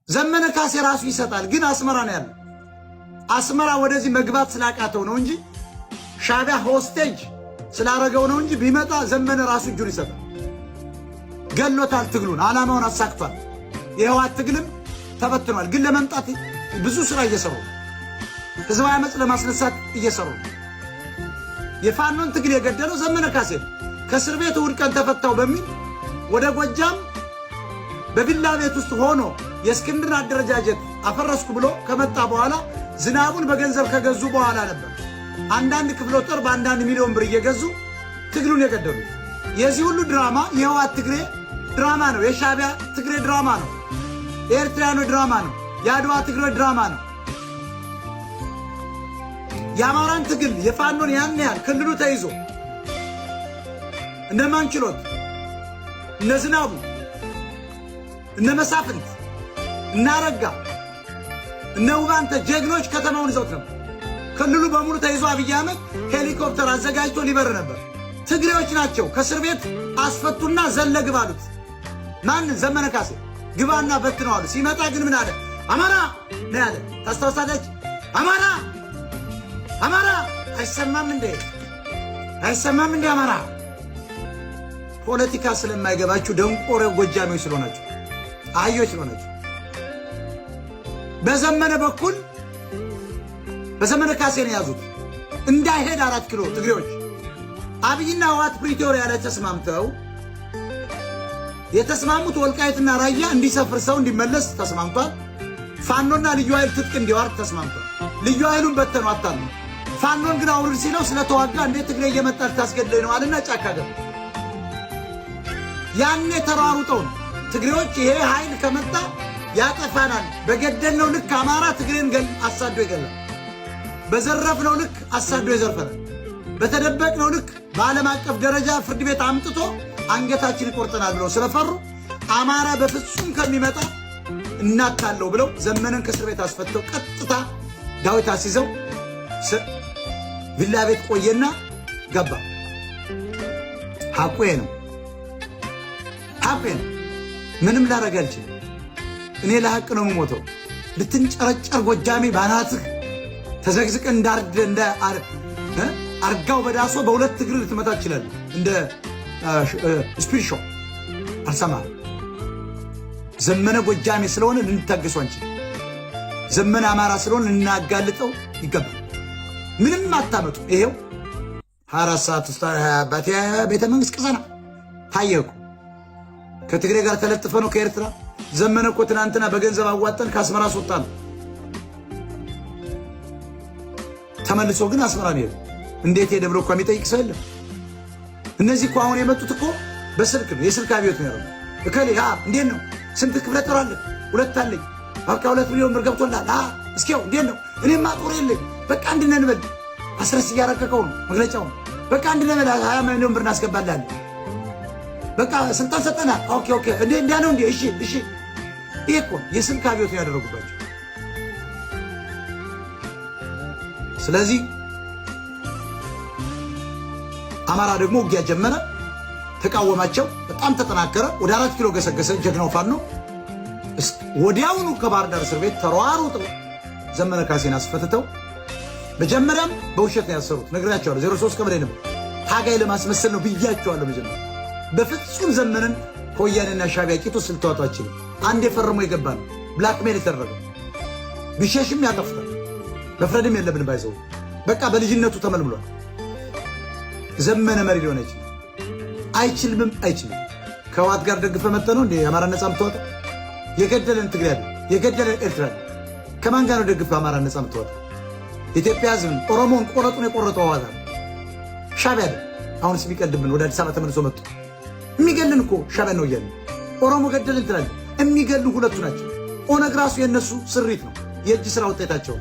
ዘመነ ካሴ ራሱ ይሰጣል፣ ግን አስመራ ነው ያለው። አስመራ ወደዚህ መግባት ስላቃተው ነው እንጂ ሻዕቢያ ሆስቴጅ ስላረገው ነው እንጂ ቢመጣ ዘመነ ራሱ እጁን ይሰጣል። ገሎታል፣ ትግሉን ዓላማውን አሳክቷል። የህወሓት ትግልም ተበትኗል። ግን ለመምጣት ብዙ ስራ እየሰሩ ህዝባዊ አመጽ ለማስነሳት እየሰሩ የፋኖን ትግል የገደለው ዘመነ ካሴ ከእስር ቤት እሑድ ቀን ተፈታው በሚል ወደ ጎጃም በቪላ ቤት ውስጥ ሆኖ የእስክንድርን አደረጃጀት አፈረስኩ ብሎ ከመጣ በኋላ ዝናቡን በገንዘብ ከገዙ በኋላ ነበር አንዳንድ ክፍለ ጦር በአንዳንድ ሚሊዮን ብር እየገዙ ትግሉን የገደሉት። የዚህ ሁሉ ድራማ የህወሓት ትግሬ ድራማ ነው። የሻዕቢያ ትግሬ ድራማ ነው። የኤርትራውያኖች ድራማ ነው። የአድዋ ትግሬ ድራማ ነው። የአማራን ትግል የፋኖን ያን ያህል ክልሉ ተይዞ እነ ማንችሎት እነ ዝናቡ እነ መሳፍንት እነ አረጋ እነ ውባንተ ጀግኖች ከተማውን ይዘውት ነበር። ክልሉ በሙሉ ተይዞ አብይ አህመድ ሄሊኮፕተር አዘጋጅቶ ሊበር ነበር። ትግሬዎች ናቸው ከእስር ቤት አስፈቱና ዘለግብ አሉት። ማን? ዘመነ ካሴ ግባና በትነው አሉ። ሲመጣ ግን ምን አለ? አማራ ነው ያለ። ታስታውሳለች? አማራ አማራ አይሰማም እንዴ? አይሰማም እንዴ? አማራ ፖለቲካ ስለማይገባችሁ ደንቆሮ ጎጃሜዎች ስለሆናችሁ አህዮች ስለሆናችሁ በዘመነ በኩል በዘመነ ካሴ ነው ያዙት እንዳይሄድ 4 ኪሎ ትግሬዎች አብይና ህወሓት ፕሪቶሪያ ላይ ተስማምተው የተስማሙት ወልቃይትና ራያ እንዲሰፍር ሰው እንዲመለስ ተስማምቷል። ፋኖና ልዩ ኃይል ትጥቅ እንዲዋርድ ተስማምቷል። ልዩ ኃይሉን በተኑ አታሉ። ፋኖን ግን አውርድ ሲለው ስለተዋጋ እንዴት ትግሬ እየመጣ ልታስገድለኝ ነው አለና ጫካ ገባ። ያኔ ተሯሩጠው ነው ትግሬዎች ይሄ ኃይል ከመጣ ያጠፋናል፣ በገደልነው ልክ አማራ ትግሬን አሳዶ ይገላል፣ በዘረፍነው ልክ አሳዶ ይዘርፈናል፣ በተደበቅነው ልክ በዓለም አቀፍ ደረጃ ፍርድ ቤት አምጥቶ አንገታችን ይቆርጠናል ብለው ስለፈሩ አማራ በፍጹም ከሚመጣ እናታለው ብለው ዘመነን ከእስር ቤት አስፈተው ቀጥታ ዳዊት አስይዘው ቪላ ቤት ቆየና ገባ። ሐቁ ነው። ሐቁ ነው። ምንም ላደርግ አልችልም። እኔ ለሐቅ ነው የምሞተው። ልትንጨረጨር ጎጃሜ ባናትህ ተዘግዝቀ እንደ አርጋው በዳሶ በሁለት እግር ልትመታ ትችላለህ። እንደ ስፒሪሾ አልሰማ። ዘመነ ጎጃሜ ስለሆነ ልንታገሱ አንችል። ዘመነ አማራ ስለሆነ ልናጋልጠው ይገባል። ምንም አታመጡ። ይሄው 24 ሰዓት ውስጥ አባቴ ቤተ መንግስት ቅሰና ታየቁ ከትግሬ ጋር ተለጥፈ ነው ከኤርትራ። ዘመነ እኮ ትናንትና በገንዘብ አዋጠን ከአስመራ አስወጣ ነው። ተመልሶ ግን አስመራ ነው ሄደ። እንዴት ሄደ ብሎ እኮ የሚጠይቅ ሰው የለም። እነዚህ እኮ አሁን የመጡት እኮ በስልክ ነው። የስልክ አብዮት ነው ያለው። እከሌ እንዴት ነው? ስንት ክፍለ ጦር አለ? 2 አለኝ። በቃ 2 ሚሊዮን ብር ገብቶላል። እስኪው እንዴት ነው? እኔማ ጦር የለኝ። በቃ እንድነን በል። አስረስ እያረቀቀው ነው መግለጫው። በቃ እንድነን በል 20 ሚሊዮን ብር እናስገባላለን። በቃ ስልጣን ሰጠና። ኦኬ እንዴ እንዲያ ነው እንዴ? እሺ ይሄ እኮ የስልክ አብዮት ነው ያደረጉባቸው። ስለዚህ አማራ ደግሞ ውጊያ ጀመረ፣ ተቃወማቸው፣ በጣም ተጠናከረ። ወደ 4 ኪሎ ገሰገሰ። ጀግናው ፋኖ ወዲያውኑ ከባህር ዳር እስር ቤት ተሯሩጠው ዘመነ ካሴን አስፈትተው መጀመሪያም በውሸት ነው ያሰሩት። ነግራቸዋለሁ። 03 ቀበሌ ነበር። ታጋይ ለማስመሰል ነው ብያቸዋለሁ። መጀመሪያ በፍጹም ዘመንን ከወያኔና ሻዕቢያ ቂጡ ስልተዋጡ አይችልም። አንድ የፈርሞ የገባ ነው ብላክሜል የተደረገው ቢሸሽም ያጠፍታል። መፍረድም የለብን ባይዘው በቃ በልጅነቱ ተመልምሏል። ዘመነ መሪ ሊሆን አይችልም። ከህወሓት ጋር ደግፈ መጥተ ነው እንዴ አማራ ነፃ ምትወጣ? የገደለን ትግሬ ያለ የገደለን ኤርትራ ከማን ጋር ነው ደግፈ አማራ ነፃ ምትወጣ? ኢትዮጵያ ህዝብ ኦሮሞን ቆረጡን የቆረጠው ህወሓት ሻዕቢያ አይደል? አሁን ሲቀድብን ወደ አዲስ አበባ ተመልሶ መጡ። የሚገልን እኮ ሻዕቢያ ነው እያለ ኦሮሞ ገደልን ትላለህ። የሚገሉ ሁለቱ ናቸው። ኦነግ ራሱ የነሱ ስሪት ነው፣ የእጅ ስራ ውጤታቸው።